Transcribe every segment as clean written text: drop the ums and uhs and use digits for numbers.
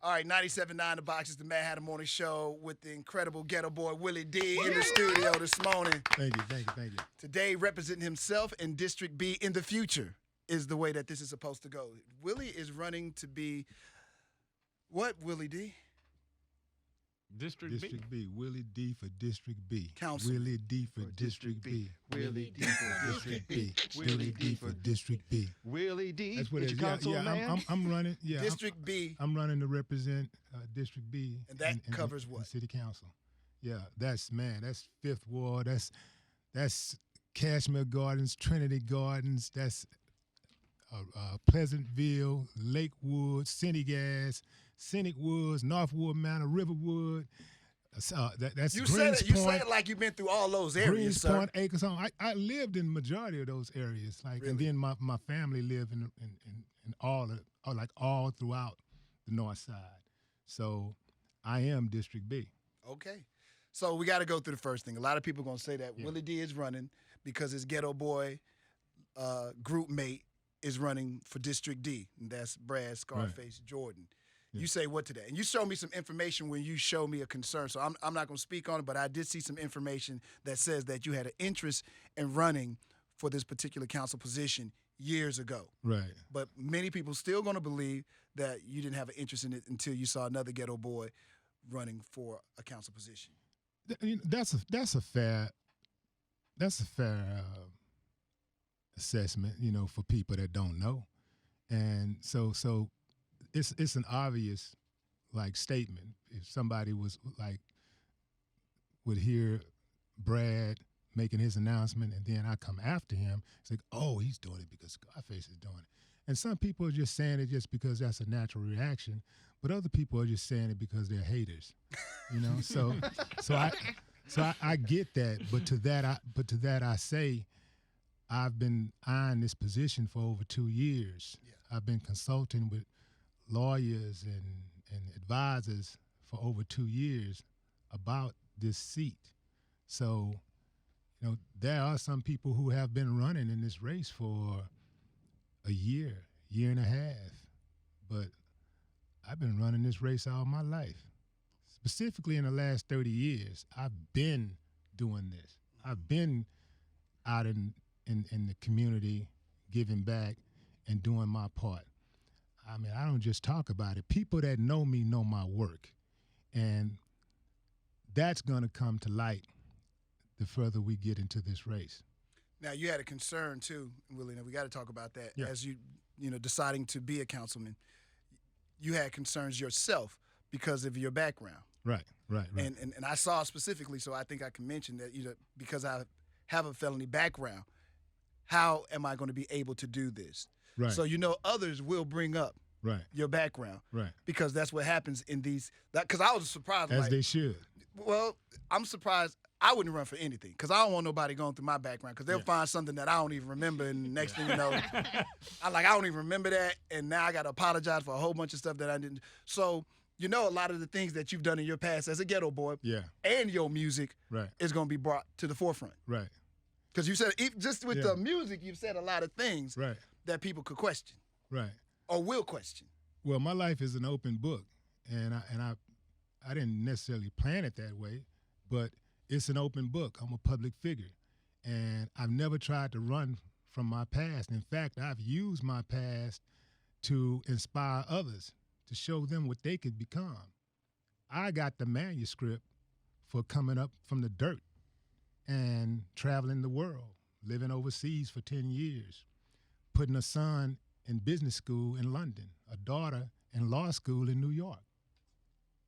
All right, 97.9 The Box is the Madd Hatta Morning Show with the incredible Geto Boy Willie D in the studio this morning. Thank you. Today, representing himself in District B in the future is the way that this is supposed to go. Willie is running to be what, Willie D? District B. Willie D for District B. Councilman. Willie D for District B. Willie D for District B. Willie D for District B. Willie D. That's what it is. Man. I'm running. Yeah, District B. I'm running to represent District B. And that covers what? City Council. Yeah, that's Fifth Ward. That's Cashmere Gardens, Trinity Gardens. That's Pleasantville, Lakewood, Scenic Woods, Northwood Manor, Riverwood. That's You Greens said it. You Point, say it like you've been through all those areas, Greens sir. Point, Acres Home. I lived in majority of those areas, Really? and then my family lived in all throughout the North Side. So I am District B. Okay. So we got to go through the first thing. A lot of people are going to say that Willie D is running because his Geto Boy group mate is running for District D, and that's Brad Scarface Jordan. Yeah. You say what to that? And you showed me some information when you showed me a concern, so I'm not going to speak on it, but I did see some information that says that you had an interest in running for this particular council position years ago. Right. But many people still going to believe that you didn't have an interest in it until you saw another Geto Boy running for a council position. That's a fair assessment, for people that don't know, and so it's an obvious statement. If somebody would hear Brad making his announcement and then I come after him, it's like, oh, he's doing it because Scarface is doing it. And some people are just saying it just because that's a natural reaction, but other people are just saying it because they're haters, So I get that, but to that I say, I've been eyeing this position for over 2 years. Yeah. I've been consulting with lawyers and advisors for over 2 years about this seat. So, there are some people who have been running in this race for a year and a half, but I've been running this race all my life. Specifically in the last 30 years, I've been doing this. I've been out in the community, giving back and doing my part. I mean, I don't just talk about it. People that know me know my work. And that's going to come to light the further we get into this race. Now, you had a concern, too, Willie, and we got to talk about that. Yeah. As you deciding to be a councilman, you had concerns yourself because of your background. Right. And I saw specifically, so I think I can mention that, because I have a felony background, how am I going to be able to do this? Right. So, others will bring up your background. Right. Because that's what happens in these, because I was surprised. As they should. Well, I'm surprised. I wouldn't run for anything because I don't want nobody going through my background because they'll find something that I don't even remember, and the next thing you know, I don't even remember that, and now I got to apologize for a whole bunch of stuff that I didn't. So, a lot of the things that you've done in your past as a Geto Boy and your music is going to be brought to the forefront. Right. Because you said, just with the music, you've said a lot of things that people could question. Right. Or will question. Well, my life is an open book, and I didn't necessarily plan it that way, but it's an open book. I'm a public figure, and I've never tried to run from my past. In fact, I've used my past to inspire others, to show them what they could become. I got the manuscript for coming up from the dirt and traveling the world, living overseas for 10 years, putting a son in business school in London, a daughter in law school in New York.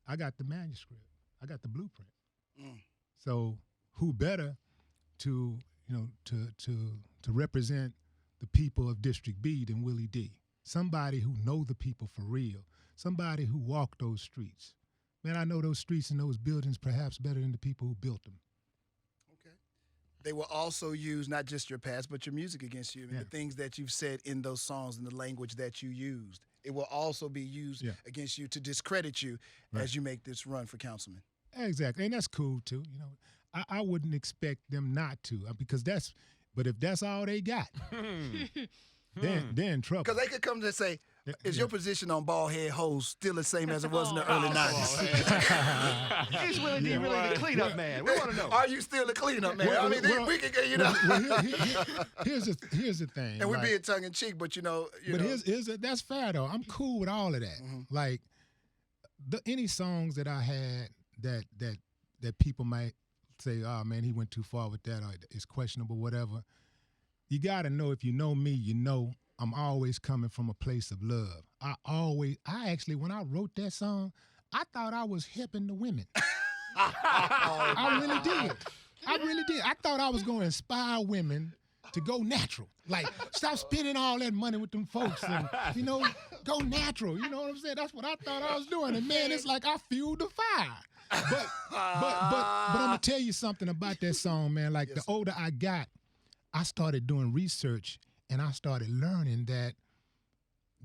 I got the manuscript. I got the blueprint. So who better to represent the people of District B than Willie D? Somebody who know the people for real. Somebody who walked those streets. Man, I know those streets and those buildings perhaps better than the people who built them. Okay. They will also use not just your past, but your music against you and the things that you've said in those songs and the language that you used. It will also be used against you to discredit you as you make this run for councilman. Exactly, and that's cool too. I wouldn't expect them not to because but if that's all they got, then they're in trouble. Because they could come and say, Is your position on bald head hoes still the same as it was in the early 90s? Is Willie D really the cleanup man? We want to know. Are you still the cleanup man? Well, I mean, well, we can get, you know. Here's the thing. And we like, being tongue in cheek, but you know. That's fair though. I'm cool with all of that. Like any songs that I had that people might say, oh man, he went too far with that, or it's questionable, whatever. You gotta know, if you know me, you know I'm always coming from a place of love. I actually, when I wrote that song, I thought I was helping the women. I really did. I thought I was gonna inspire women to go natural. Like, stop spending all that money with them folks and, you know, go natural. You know what I'm saying? That's what I thought I was doing. And man, it's like I fueled the fire. But I'm gonna tell you something about that song, man. Like, the older I got, I started doing research and I started learning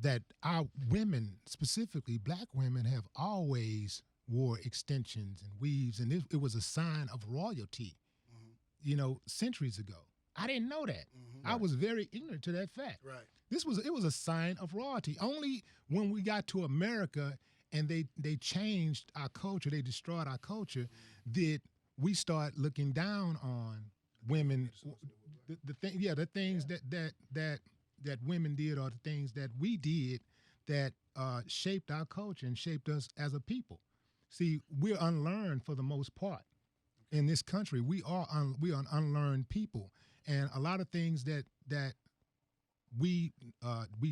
that our women, specifically black women, have always wore extensions and weaves, and it was a sign of royalty, you know, centuries ago. I didn't know that. I was very ignorant to that fact. Right. It was a sign of royalty. Only when we got to America and they changed our culture, they destroyed our culture, did we start looking down on women. The things that women did, or the things that we did that shaped our culture and shaped us as a people. See, we're unlearned for the most part in this country. We are an unlearned people, and a lot of things that we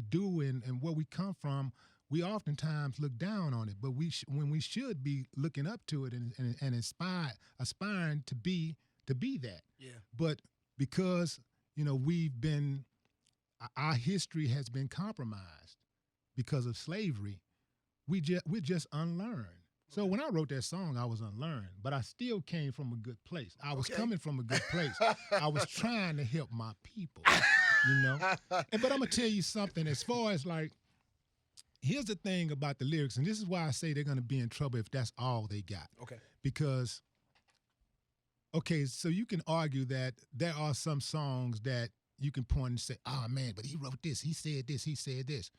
do and where we come from, we oftentimes look down on it. But when we should be looking up to it and aspiring to be that. Yeah. But because, you know, our history has been compromised because of slavery, we're just unlearned. So when I wrote that song, I was unlearned, but I still came from a good place. I was coming from a good place. I was trying to help my people, you know? But I'm gonna tell you something, as far as like, here's the thing about the lyrics, and this is why I say they're gonna be in trouble if that's all they got. Okay. Because, so you can argue that there are some songs that you can point and say, oh man, but he wrote this, he said this, he said this.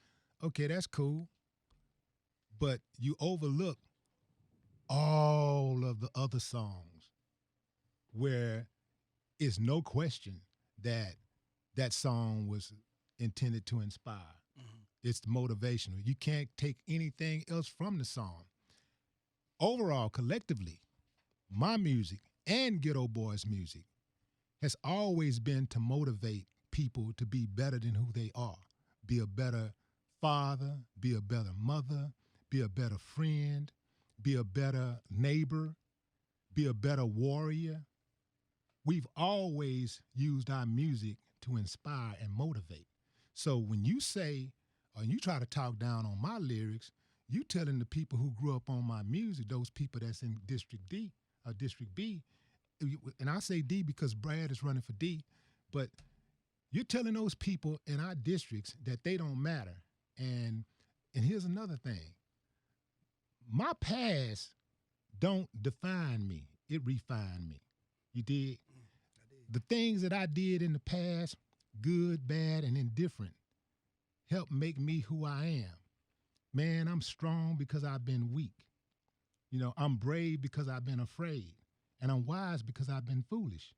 Okay, that's cool. But you overlook all of the other songs where it's no question that that song was intended to inspire. It's motivational. You can't take anything else from the song. Overall, collectively, my music and Geto Boy's music has always been to motivate people to be better than who they are. Be a better father, be a better mother, be a better friend, be a better neighbor, be a better warrior. We've always used our music to inspire and motivate. So when you say, or you try to talk down on my lyrics, you telling the people who grew up on my music, those people that's in District D or District B, and I say D because Brad is running for D, but you're telling those people in our districts that they don't matter. And here's another thing. My past don't define me. It refined me. You did? The things that I did in the past, good, bad, and indifferent, helped make me who I am. Man, I'm strong because I've been weak. You know, I'm brave because I've been afraid. And I'm wise because I've been foolish.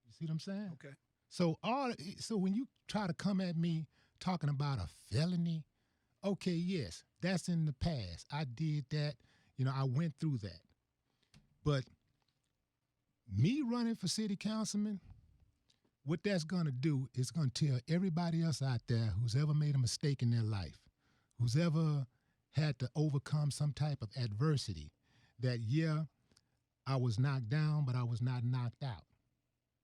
You see what I'm saying? Okay. So when you try to come at me talking about a felony, okay, yes, that's in the past. I did that. You know, I went through that. But me running for city councilman, what that's going to do is going to tell everybody else out there who's ever made a mistake in their life, who's ever had to overcome some type of adversity, that, yeah, I was knocked down, but I was not knocked out.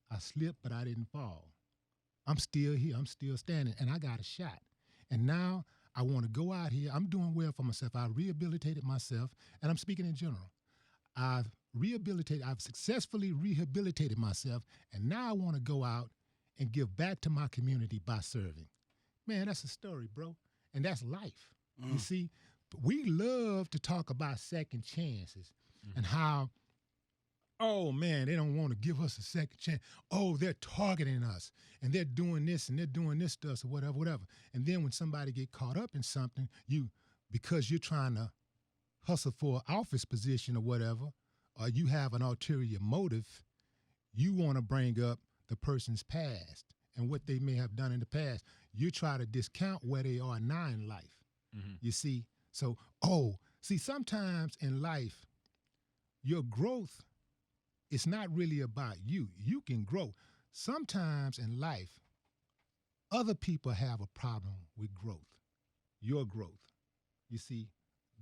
I slipped, but I didn't fall. I'm still here. I'm still standing, and I got a shot. And now I want to go out here. I'm doing well for myself. I rehabilitated myself, and I'm speaking in general. I've successfully rehabilitated myself, and now I want to go out and give back to my community by serving. Man, that's a story, bro, and that's life. You see, we love to talk about second chances and how Oh man, they don't want to give us a second chance. Oh, they're targeting us and they're doing this and they're doing this to us or whatever, whatever. And then when somebody get caught up in something, because you're trying to hustle for an office position or whatever, or you have an ulterior motive, you want to bring up the person's past and what they may have done in the past. You try to discount where they are now in life. Mm-hmm. You see? So, sometimes in life, your growth, it's not really about you. You can grow. Sometimes in life, other people have a problem with growth, your growth. You see,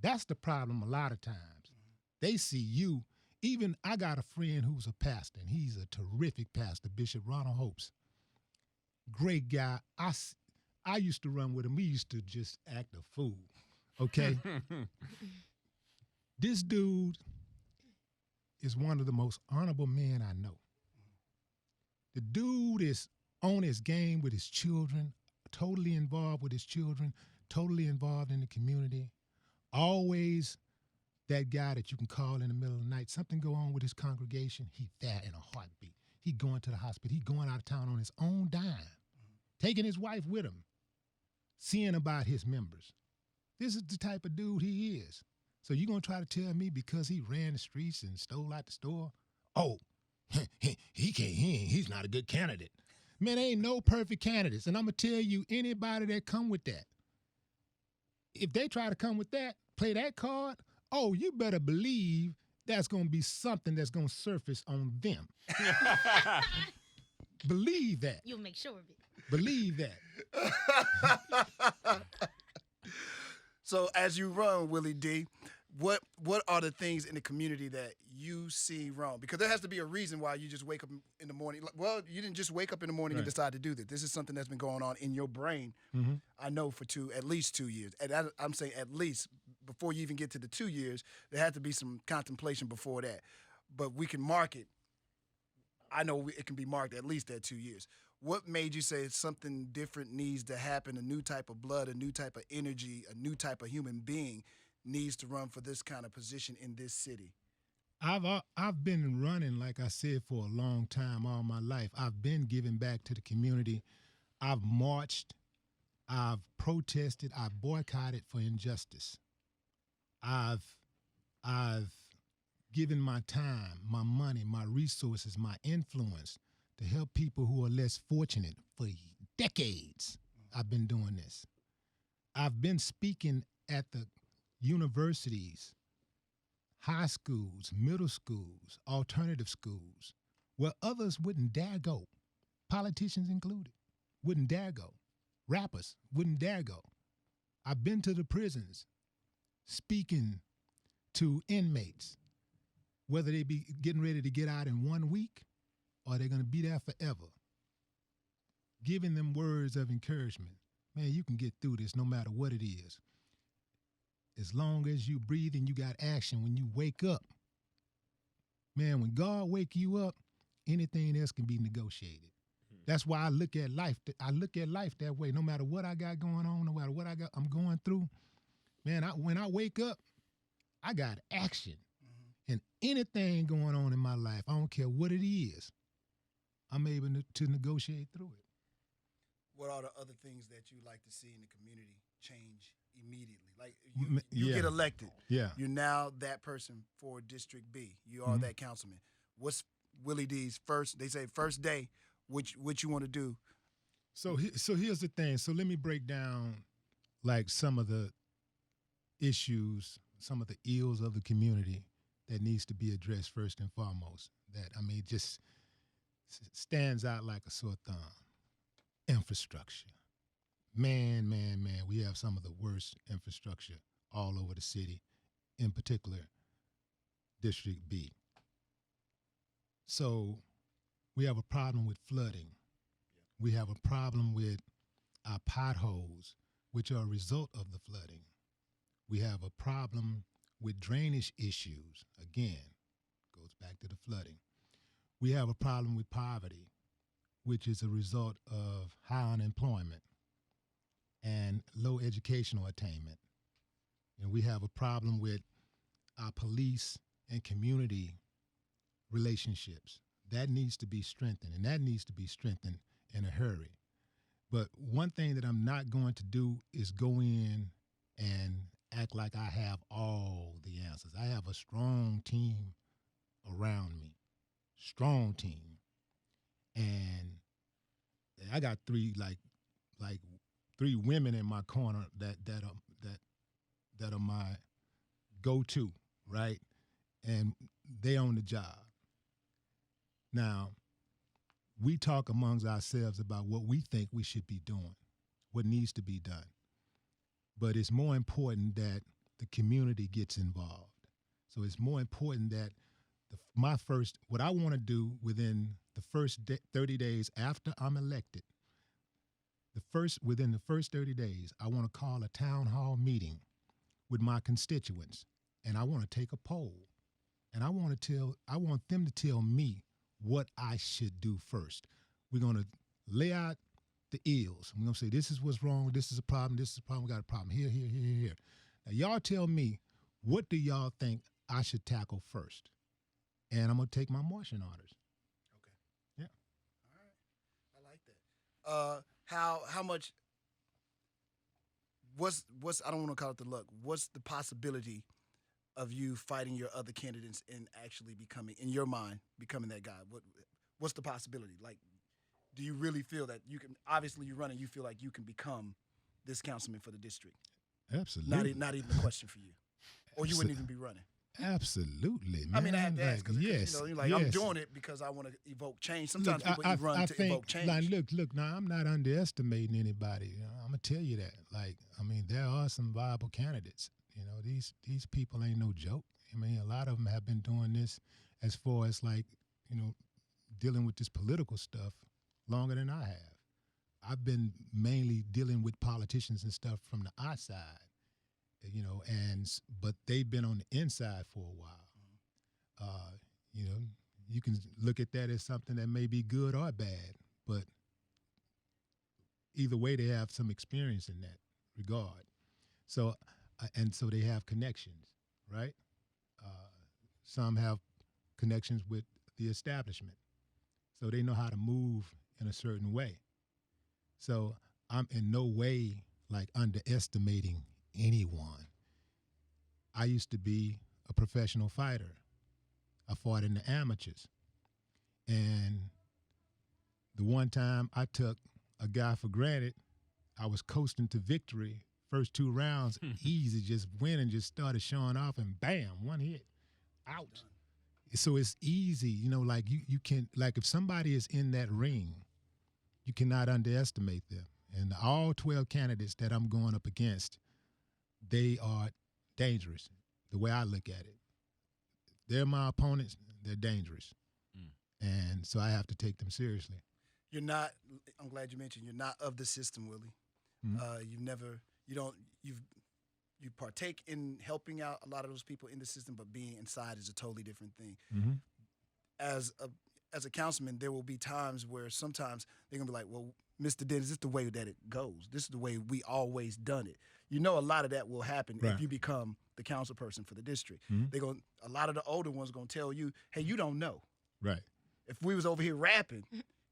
that's the problem a lot of times. Mm-hmm. They see you. Even I got a friend who's a pastor, and he's a terrific pastor, Bishop Ronald Hopes. Great guy. I used to run with him. We used to just act a fool, okay? This dude is one of the most honorable men I know. The dude is on his game with his children, totally involved with his children, totally involved in the community, always that guy that you can call in the middle of the night. Something go on with his congregation, he there in a heartbeat. He going to the hospital. He going out of town on his own dime, taking his wife with him, seeing about his members. This is the type of dude he is. So you gonna try to tell me because he ran the streets and stole out the store, oh, he's not a good candidate. Man, there ain't no perfect candidates. And I'm gonna tell you, anybody that come with that, if they try to come with that, play that card, oh, you better believe that's going to be something that's going to surface on them. Believe that. You'll make sure of it. Believe that. So as you run, Willie D, what are the things in the community that you see wrong? Because there has to be a reason why you just wake up in the morning. Well, you didn't just wake up in the morning and decide to do this. This is something that's been going on in your brain, I know, for at least 2 years. And I'm saying at least, before you even get to the 2 years, there had to be some contemplation before that. But we can mark it. I know it can be marked at least at 2 years. What made you say something different needs to happen, a new type of blood, a new type of energy, a new type of human being needs to run for this kind of position in this city? I've been running, like I said, for a long time, all my life. I've been giving back to the community. I've marched. I've protested. I've boycotted for injustice. I've given my time, my money, my resources, my influence to help people who are less fortunate for decades. I've been doing this. I've been speaking at the universities, high schools, middle schools, alternative schools, where others wouldn't dare go, politicians included, wouldn't dare go. Rappers wouldn't dare go. I've been to the prisons speaking to inmates, whether they be getting ready to get out in 1 week or they're going to be there forever, giving them words of encouragement. Man, you can get through this no matter what it is. As long as you breathe and you got action when you wake up. Man, when God wake you up, anything else can be negotiated. That's why I look at life. I look at life that way. No matter what I got going on, no matter what I'm going through, man, when I wake up, I got action. And anything going on in my life, I don't care what it is, I'm able to negotiate through it. What are the other things that you like to see in the community change immediately? Like you get elected. Yeah. You're now that person for District B. You are that councilman. What's Willie D's first day, what you want to do? So here's the thing. So let me break down like some of the issues, some of the ills of the community that needs to be addressed first and foremost. That, I mean, just stands out like a sore thumb. Infrastructure. Man, we have some of the worst infrastructure all over the city, in particular, District B. So we have a problem with flooding. We have a problem with our potholes, which are a result of the flooding. We have a problem with drainage issues. Again, goes back to the flooding. We have a problem with poverty, which is a result of high unemployment and low educational attainment. And we have a problem with our police and community relationships. That needs to be strengthened, and that needs to be strengthened in a hurry. But one thing that I'm not going to do is go in and act like I have all the answers. I have a strong team around me, strong team, and I got three three women in my corner that are my go-to, right? And they own the job. Now, we talk amongst ourselves about what we think we should be doing, what needs to be done. But it's more important that the community gets involved. So it's more important that what I want to do within the first 30 days after I'm elected, within the first 30 days, I want to call a town hall meeting with my constituents, and I want to take a poll, and I want them to tell me what I should do first. We're going to lay out the ills. We're going to say, this is what's wrong, this is a problem, we got a problem, here. Now, y'all tell me, what do y'all think I should tackle first? And I'm going to take my marching orders. Okay. Yeah. All right. I like that. How much, what's I don't want to call it the luck, what's the possibility of you fighting your other candidates and actually becoming, in your mind, becoming that guy? What's the possibility? Like, do you really feel that you can, obviously you're running, you feel like you can become this councilman for the district? Absolutely. Not even a question for you. Or you wouldn't even be running. Absolutely, man. I mean, I have to ask because yes, you're like, yes. I'm doing it because I want to evoke change. Sometimes people run to evoke change. Like, look. Now, I'm not underestimating anybody. I'm gonna tell you that. Like, I mean, there are some viable candidates. These people ain't no joke. I mean, a lot of them have been doing this as far as like, dealing with this political stuff longer than I have. I've been mainly dealing with politicians and stuff from the outside. But they've been on the inside for a while. You can look at that as something that may be good or bad, but either way, they have some experience in that regard. So they have connections, right? Some have connections with the establishment, so they know how to move in a certain way. So I'm in no way like underestimating anyone. I used to be a professional fighter. I fought in the amateurs. And the one time I took a guy for granted, I was coasting to victory. First 2 rounds, easy, just winning, just started showing off, and bam, 1 hit, out. So it's easy, like you can, like if somebody is in that ring, you cannot underestimate them. And all 12 candidates that I'm going up against, they are dangerous, the way I look at it. They're my opponents, they're dangerous. And so I have to take them seriously. You're not, I'm glad you mentioned, you're not of the system, Willie. You partake in helping out a lot of those people in the system, but being inside is a totally different thing. As a councilman, there will be times where sometimes they're going to be like, well, Mr. Dennis, this is the way that it goes. This is the way we always done it. A lot of that will happen if you become the council person for the district. A lot of the older ones are going to tell you, hey, you don't know. Right. If we was over here rapping,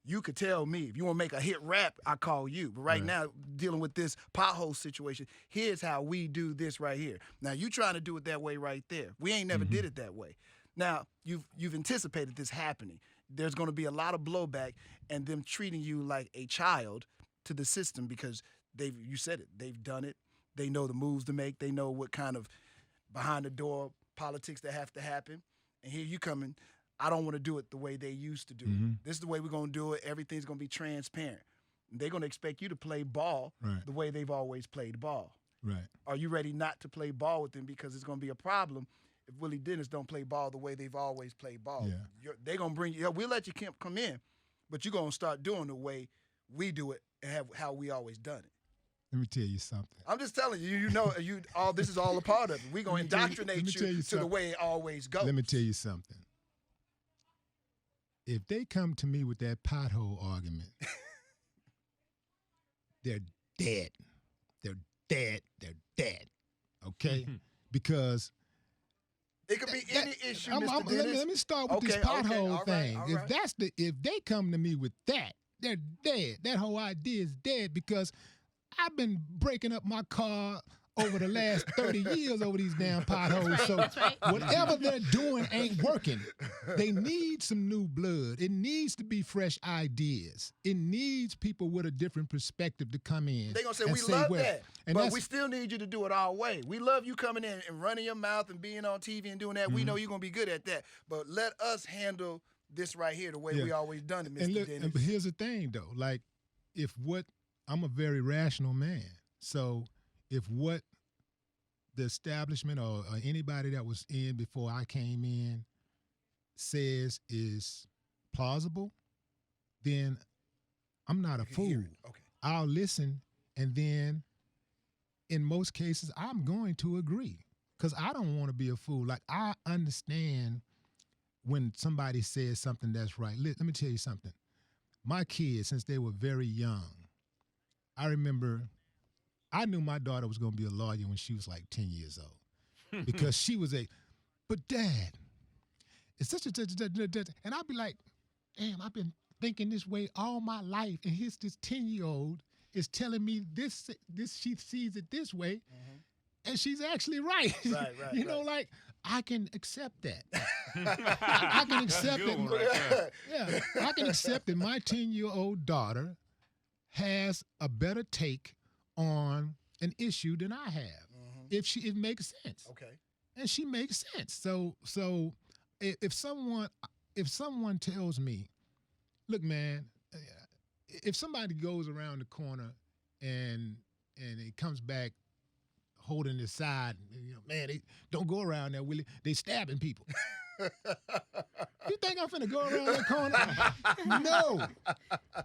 you could tell me. If you want to make a hit rap, I call you. But right now, dealing with this pothole situation, here's how we do this right here. Now, you trying to do it that way right there. We ain't never did it that way. Now, you've anticipated this happening. There's going to be a lot of blowback and them treating you like a child to the system because you said it, they've done it. They know the moves to make. They know what kind of behind the door politics that have to happen. And here you coming, I don't want to do it the way they used to do it. This is the way we're going to do it. Everything's going to be transparent. They're going to expect you to play ball the way they've always played ball. Right. Are you ready not to play ball with them because it's going to be a problem if Willie Dennis don't play ball the way they've always played ball? Yeah. They're going to bring you, we'll let you come in, but you're going to start doing the way we do it and how we always done it. Let me tell you something. I'm just telling you, this is all a part of it. We're going to indoctrinate you to the way it always goes. Let me tell you something. If they come to me with that pothole argument, they're dead. They're dead. They're dead. Okay? Because It could be any issue, Mr. Let Dennis. me start with this Okay, pothole all thing. right, all right. If they come to me with that, they're dead. That whole idea is dead because I've been breaking up my car over the last 30 years over these damn potholes. That's right. Whatever they're doing ain't working. They need some new blood. It needs to be fresh ideas. It needs people with a different perspective to come in. They're going to say, and we love well. that, And but we still need you to do it our way. We love you coming in and running your mouth and being on TV and doing that. We know you're going to be good at that, but let us handle this right here the way we always done it, Mr. Dennis. But here's the thing, though. Like, I'm a very rational man. So if what the establishment or anybody that was in before I came in says is plausible, then I'm not a fool. Okay. I'll listen, and then in most cases, I'm going to agree because I don't want to be a fool. Like, I understand when somebody says something that's right. Let me tell you something. My kids, since they were very young, I remember I knew my daughter was going to be a lawyer when she was like 10 years old because she was but Dad, it's such a, and I'd be like, damn, I've been thinking this way all my life, and here's this 10-year-old is telling me this she sees it this way, and she's actually right. Right, you know, like, I can accept that. I can accept it. Right. Yeah, I can accept that my 10-year-old daughter has a better take on an issue than I have, if it makes sense. Okay. And she makes sense. So if someone tells me, look, man, if somebody goes around the corner and it comes back holding his side, man, they don't go around there, Willie. They stabbing people. You think I'm finna go around that corner? No.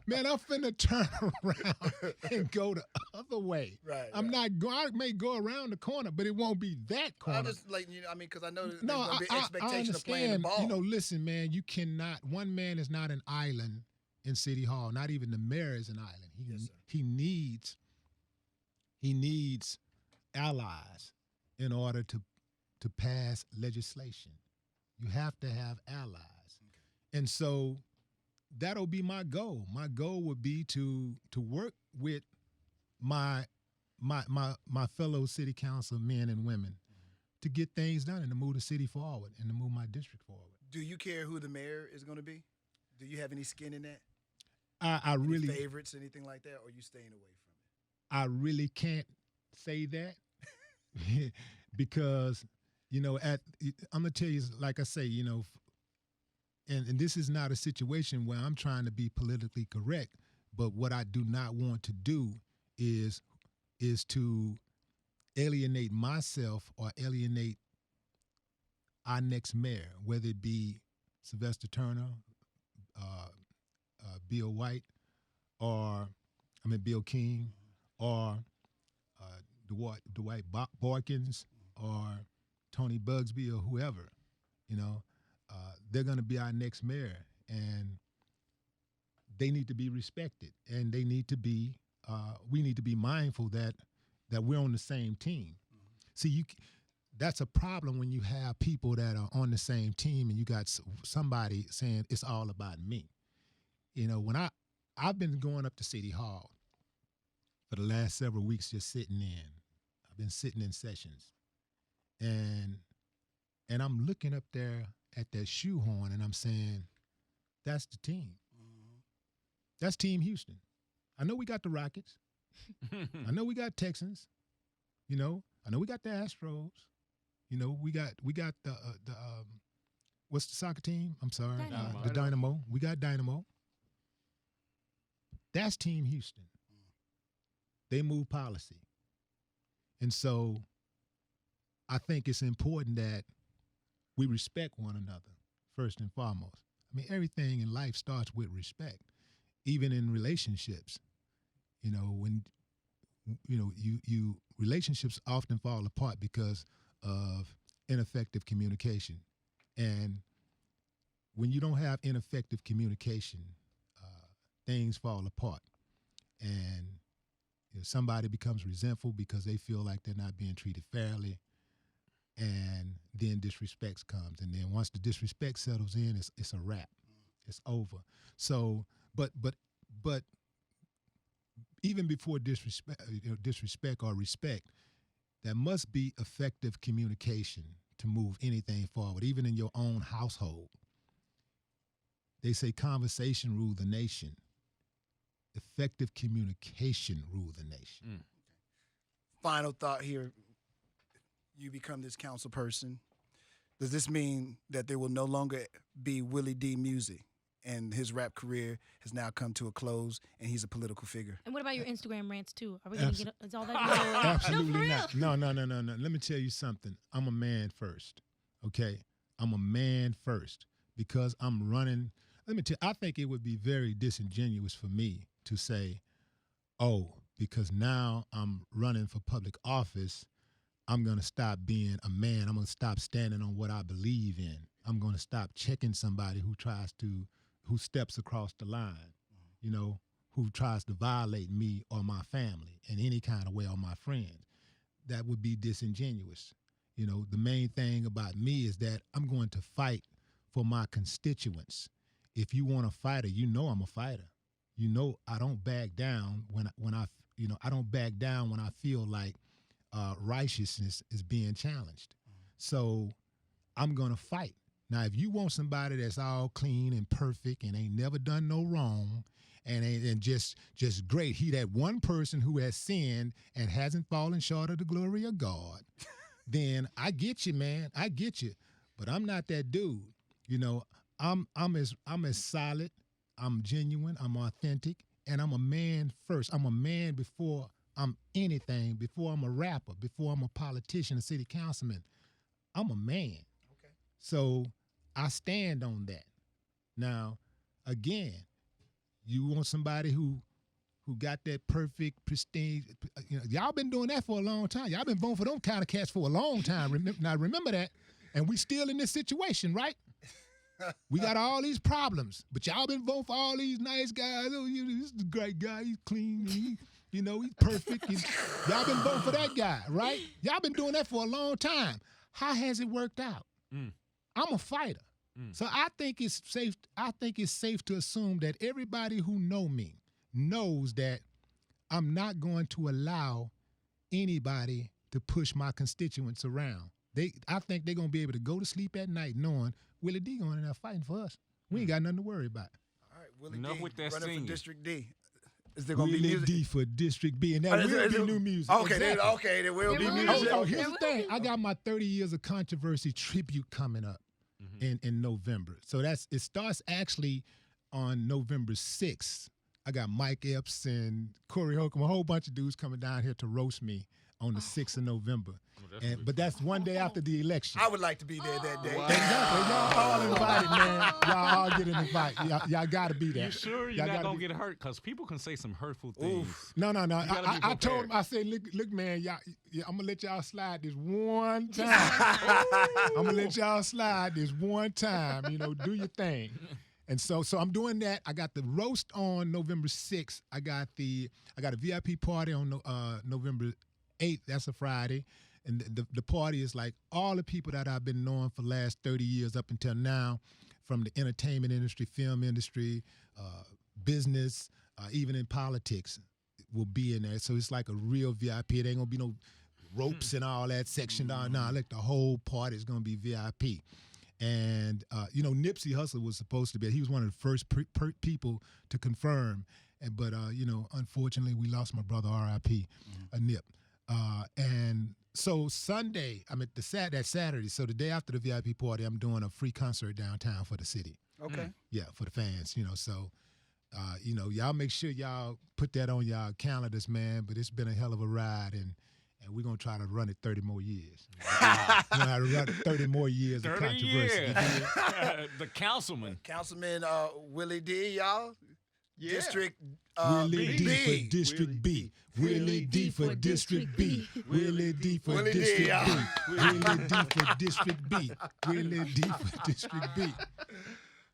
Man, I'm finna turn around and go the other way. Right. I'm not going, I may go around the corner, but it won't be that corner. I'm just like, because I know there's No, going to be I expectation of playing the understand. ball. Listen, man, you cannot, one man is not an island in City Hall. Not even the mayor is an island. Yes, sir. He needs allies in order to pass legislation. You have to have allies. Okay. And so that'll be my goal. My goal would be to work with my fellow city council men and women to get things done and to move the city forward and to move my district forward. Do you care who the mayor is going to be? Do you have any skin in that? I really favorites, anything like that, or are you staying away from it? I really can't say that because I'm gonna tell you, like I say, and this is not a situation where I'm trying to be politically correct, but what I do not want to do is to alienate myself or alienate our next mayor, whether it be Sylvester Turner, Bill White, Bill King, or Dwight Boykins, or Tony Bugsby, or whoever. They're going to be our next mayor, and they need to be respected, and they need to be. We need to be mindful that we're on the same team. See, that's a problem when you have people that are on the same team, and you got somebody saying it's all about me. When I've been going up to City Hall for the last several weeks, just sitting in. I've been sitting in sessions, and I'm looking up there at that shoehorn, and I'm saying, that's the team. That's Team Houston. I know we got the Rockets. I know we got Texans. I know we got the Astros. We got the what's the soccer team? I'm sorry, Dynamo. the Dynamo. We got Dynamo. That's Team Houston. They move policy. And so I think it's important that we respect one another, first and foremost. Everything in life starts with respect, even in relationships. When relationships often fall apart because of ineffective communication. And when you don't have ineffective communication, things fall apart. And somebody becomes resentful because they feel like they're not being treated fairly. and then disrespect comes, and then once the disrespect settles in, it's a wrap. It's over. So, but even before disrespect or respect, there must be effective communication to move anything forward, even in your own household. They say conversation rule the nation. Effective communication rule the nation. Final thought here. You become this council person. Does this mean that there will no longer be Willie D music and his rap career has now come to a close and he's a political figure? And what about your Instagram rants too? Are we going to get is all that? Absolutely not. No. Let me tell you something. I'm a man first, okay? I'm a man first because I'm running. Let me tell you, I think it would be very disingenuous for me to say, oh, because now I'm running for public office, I'm going to stop being a man. I'm going to stop standing on what I believe in. I'm going to stop checking somebody who steps across the line, you know, who tries to violate me or my family in any kind of way, or my friends. That would be disingenuous. You know, the main thing about me is that I'm going to fight for my constituents. If you want a fighter, you know I'm a fighter. You know I don't back down I don't back down when I feel like righteousness is being challenged. So I'm gonna fight. Now, if you want somebody that's all clean and perfect and ain't never done no wrong and just great, he that one person who has sinned and hasn't fallen short of the glory of God, then I get you, man. I get you. But I'm not that dude. You know, I'm as solid, I'm genuine, I'm authentic, and I'm a man first. I'm a man before I'm anything, before I'm a rapper, before I'm a politician, a city councilman. I'm a man. Okay. So I stand on that. Now, again, you want somebody who got that perfect, pristine, y'all been doing that for a long time. Y'all been voting for them kind of cats for a long time. Remember that. And we still in this situation, right? We got all these problems, but y'all been voting for all these nice guys. Oh, this is a great guy. He's clean. He's perfect. Y'all been voting for that guy, right? Y'all been doing that for a long time. How has it worked out? I'm a fighter. So I think it's safe. I think it's safe to assume that everybody who know me knows that I'm not going to allow anybody to push my constituents around. I think they're gonna be able to go to sleep at night knowing Willie D going in there fighting for us. We ain't got nothing to worry about. All right, Willie Enough D with that running singing. for District D. Is there gonna be Willie music? D for District B, and that will be new music. Okay, Exactly. there will be There will be. music. Oh, here's the thing. I got my 30 years of controversy tribute coming up in November. So it starts actually on November 6th. I got Mike Epps and Corey Holcomb, a whole bunch of dudes coming down here to roast me on the 6th of November. But that's one day after the election. I would like to be there that day. Wow. Exactly. Y'all all invited, man. Y'all all get an invite. Y'all got to be there. You sure you're not going to get hurt? Because people can say some hurtful things. No. gotta be I told him, prepared. I said, look, man, I'm going to let y'all slide this one time. I'm going to let y'all slide this one time. Do your thing. And so I'm doing that. I got the roast on November 6th. I got a VIP party on November 8th. That's a Friday. And the party is like all the people that I've been knowing for the last 30 years up until now, from the entertainment industry, film industry, business, even in politics, will be in there. So it's like a real VIP. It ain't going to be no ropes and all that section. No, like the whole party is going to be VIP. And, Nipsey Hussle was supposed to be. He was one of the first people to confirm. But unfortunately, we lost my brother, R.I.P., Nip. And so Sunday, that Saturday, so the day after the VIP party, I'm doing a free concert downtown for the city. Okay. Yeah, for the fans, So, y'all make sure y'all put that on y'all calendars, man. But it's been a hell of a ride, and we're going to try to run it 30 more years. We're going to run 30 more years of 30 controversy. years. The councilman. Councilman Willie D, y'all. Yeah. District Willie D for District B. Willie D for District B. Willie D for Willie D, District B. y'all. Willie D for District B. Willie D for District B.